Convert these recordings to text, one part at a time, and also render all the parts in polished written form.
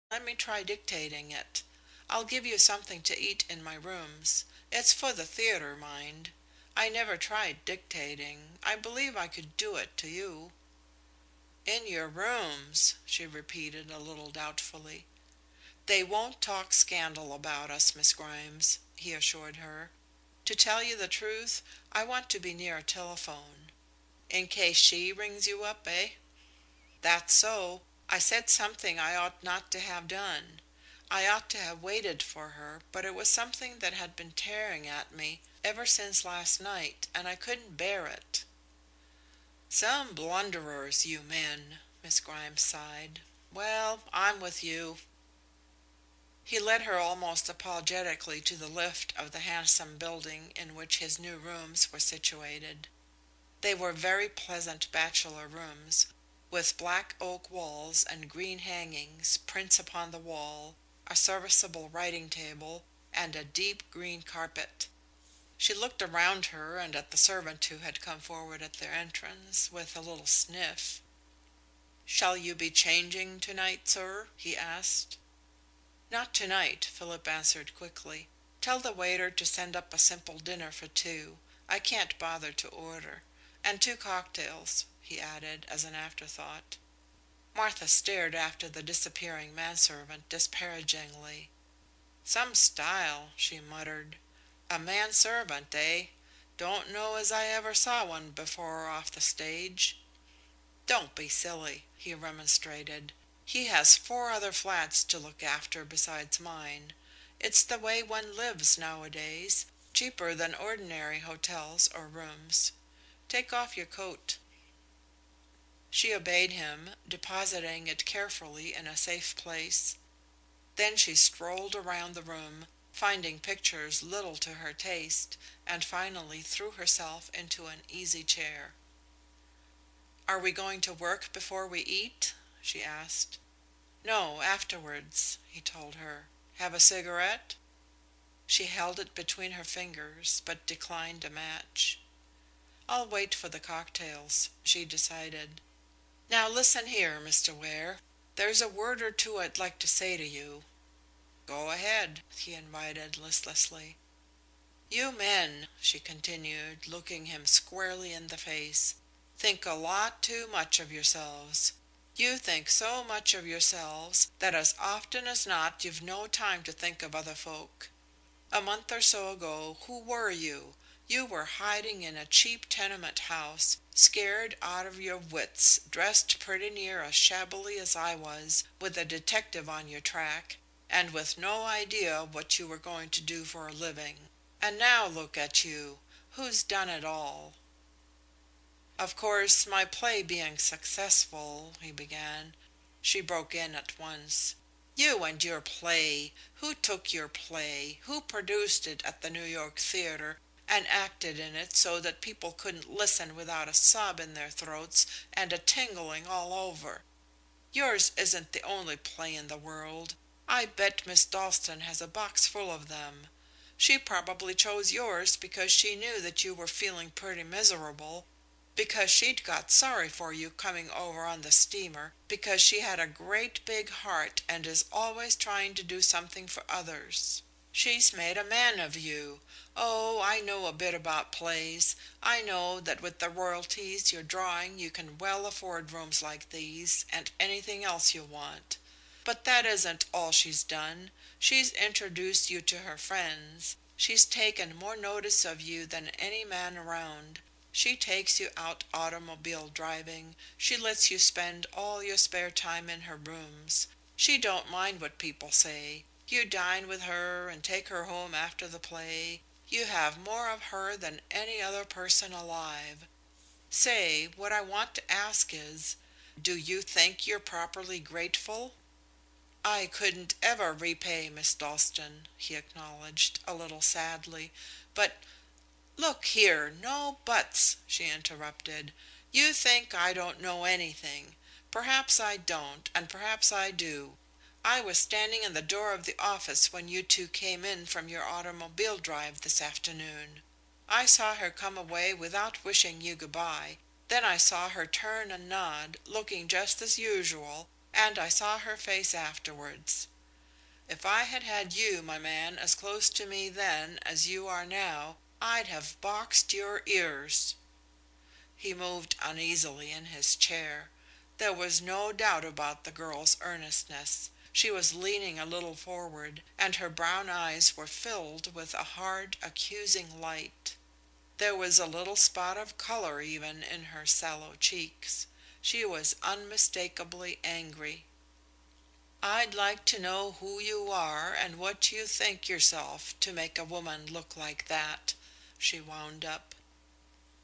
Let me try dictating it. I'll give you something to eat in my rooms. It's for the theatre, mind. I never tried dictating. I believe I could do it to you." "In your rooms," she repeated a little doubtfully. "They won't talk scandal about us, Miss Grimes," he assured her. "To tell you the truth, I want to be near a telephone." "In case she rings you up, eh?" "That's so. I said something I ought not to have done. I ought to have waited for her, but it was something that had been tearing at me ever since last night, and I couldn't bear it." "Some blunderers, you men," Miss Grimes sighed. "Well, I'm with you." He led her almost apologetically to the lift of the handsome building in which his new rooms were situated. They were very pleasant bachelor rooms, with black oak walls and green hangings, prints upon the wall, a serviceable writing table, and a deep green carpet. She looked around her and at the servant who had come forward at their entrance, with a little sniff. "Shall you be changing tonight, sir?" he asked. "Not tonight," Philip answered quickly. "Tell the waiter to send up a simple dinner for two. I can't bother to order. And two cocktails," he added, as an afterthought. Martha stared after the disappearing manservant disparagingly. "Some style," she muttered. "A manservant, eh? Don't know as I ever saw one before off the stage." "Don't be silly," he remonstrated. "He has 4 other flats to look after besides mine. It's the way one lives nowadays, cheaper than ordinary hotels or rooms. Take off your coat." She obeyed him, depositing it carefully in a safe place. Then she strolled around the room, finding pictures little to her taste, and finally threw herself into an easy chair. "Are we going to work before we eat?" she asked. "No, afterwards," he told her. "Have a cigarette?" She held it between her fingers, but declined a match. "I'll wait for the cocktails," she decided. "Now listen here, Mr. Ware. There's a word or two I'd like to say to you." "Go ahead," he invited listlessly. "You men," she continued, looking him squarely in the face, "think a lot too much of yourselves. You think so much of yourselves that as often as not you've no time to think of other folk. A month or so ago who were you? You were hiding in a cheap tenement house, scared out of your wits, dressed pretty near as shabbily as I was, with a detective on your track, and with no idea what you were going to do for a living. And now look at you. Who's done it all?" "Of course, my play being successful," he began. She broke in at once. "You and your play! Who took your play? Who produced it at the New York theatre, and acted in it so that people couldn't listen without a sob in their throats and a tingling all over? Yours isn't the only play in the world. I bet Miss Dalstan has a box full of them. She probably chose yours because she knew that you were feeling pretty miserable, because she'd got sorry for you coming over on the steamer, because she had a great big heart and is always trying to do something for others. She's made a man of you. Oh, I know a bit about plays. I know that with the royalties you're drawing you can well afford rooms like these, and anything else you want. But that isn't all she's done. She's introduced you to her friends. She's taken more notice of you than any man around. She takes you out automobile driving. She lets you spend all your spare time in her rooms. She don't mind what people say. You dine with her and take her home after the play. You have more of her than any other person alive. Say, what I want to ask is, do you think you're properly grateful?" "I couldn't ever repay Miss Dalstan," he acknowledged, a little sadly. "But—" "Look here, no buts," she interrupted. "You think I don't know anything. Perhaps I don't, and perhaps I do. I was standing in the door of the office when you two came in from your automobile drive this afternoon. I saw her come away without wishing you good by. Then I saw her turn and nod, looking just as usual, and I saw her face afterwards. If I had had you, my man, as close to me then as you are now, I'd have boxed your ears." He moved uneasily in his chair. There was no doubt about the girl's earnestness. She was leaning a little forward, and her brown eyes were filled with a hard, accusing light. There was a little spot of color even in her sallow cheeks. She was unmistakably angry. "I'd like to know who you are and what you think yourself to make a woman look like that," she wound up.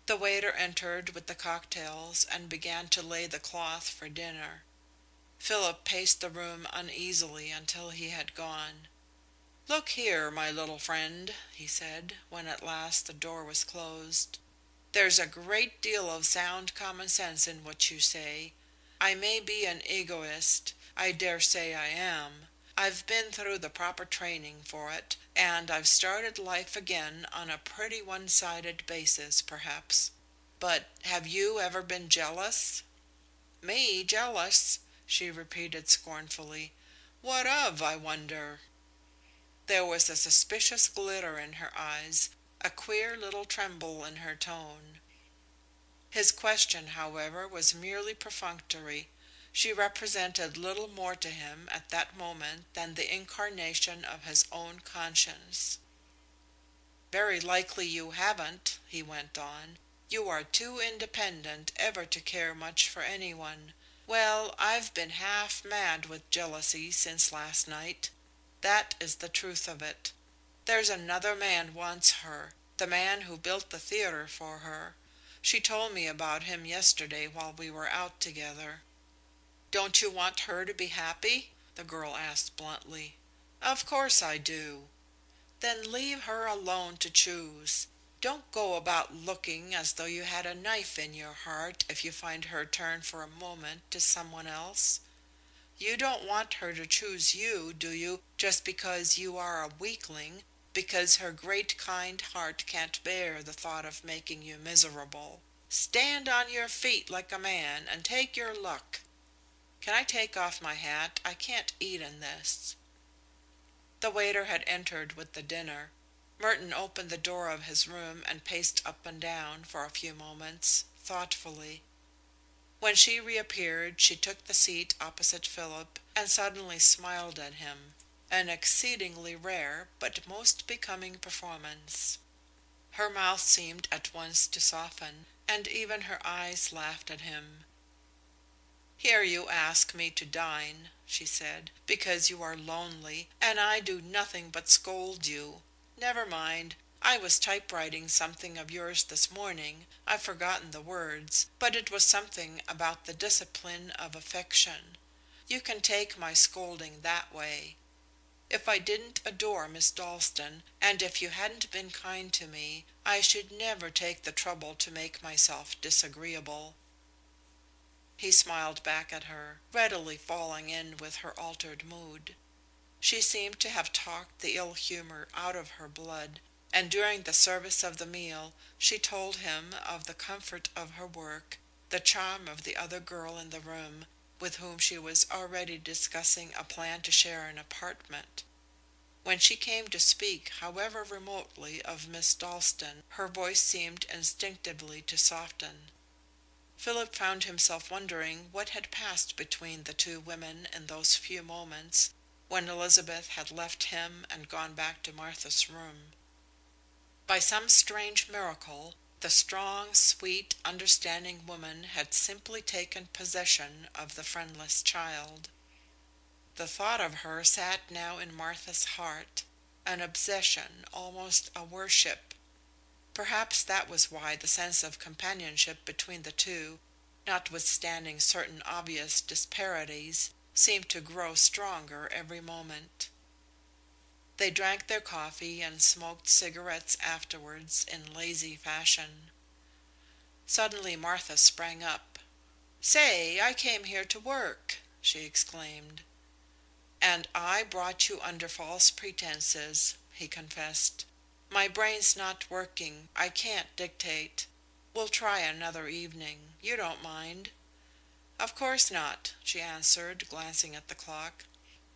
The waiter entered with the cocktails and began to lay the cloth for dinner. Philip paced the room uneasily until he had gone. "Look here, my little friend," he said, when at last the door was closed. "There's a great deal of sound common sense in what you say. I may be an egoist. I dare say I am. I've been through the proper training for it, and I've started life again on a pretty one-sided basis, perhaps. But have you ever been jealous?" "Me jealous?" she repeated scornfully. "What of, I wonder?" There was a suspicious glitter in her eyes, a queer little tremble in her tone. His question, however, was merely perfunctory. She represented little more to him at that moment than the incarnation of his own conscience. "Very likely you haven't," he went on. "You are too independent ever to care much for anyone. Well, I've been half mad with jealousy since last night. That is the truth of it. There's another man wants her, the man who built the theater for her. She told me about him yesterday while we were out together." "Don't you want her to be happy?" the girl asked bluntly. "Of course I do." "Then leave her alone to choose. Don't go about looking as though you had a knife in your heart if you find her turn for a moment to some one else. You don't want her to choose you, do you, just because you are a weakling, because her great kind heart can't bear the thought of making you miserable. Stand on your feet like a man and take your luck. Can I take off my hat? I can't eat in this." The waiter had entered with the dinner. Merton opened the door of his room and paced up and down for a few moments, thoughtfully. When she reappeared she took the seat opposite Philip and suddenly smiled at him, an exceedingly rare but most becoming performance. Her mouth seemed at once to soften, and even her eyes laughed at him. "Here you ask me to dine," she said, "because you are lonely, and I do nothing but scold you. Never mind. I was typewriting something of yours this morning. I've forgotten the words, but it was something about the discipline of affection. You can take my scolding that way. If I didn't adore Miss Dalstan, and if you hadn't been kind to me, I should never take the trouble to make myself disagreeable." He smiled back at her, readily falling in with her altered mood. She seemed to have talked the ill humor out of her blood, and during the service of the meal she told him of the comfort of her work, the charm of the other girl in the room, with whom she was already discussing a plan to share an apartment. When she came to speak, however remotely, of Miss Dalstan, her voice seemed instinctively to soften. Philip found himself wondering what had passed between the two women in those few moments when Elizabeth had left him and gone back to Martha's room. By some strange miracle, the strong, sweet, understanding woman had simply taken possession of the friendless child. The thought of her sat now in Martha's heart, an obsession, almost a worship. Perhaps that was why the sense of companionship between the two, notwithstanding certain obvious disparities, seemed to grow stronger every moment. They drank their coffee and smoked cigarettes afterwards in lazy fashion. Suddenly Martha sprang up. "Say, I came here to work," she exclaimed. "And I brought you under false pretenses," he confessed. "My brain's not working. I can't dictate. We'll try another evening. You don't mind?" "Of course not," she answered, glancing at the clock.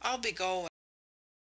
"I'll be going.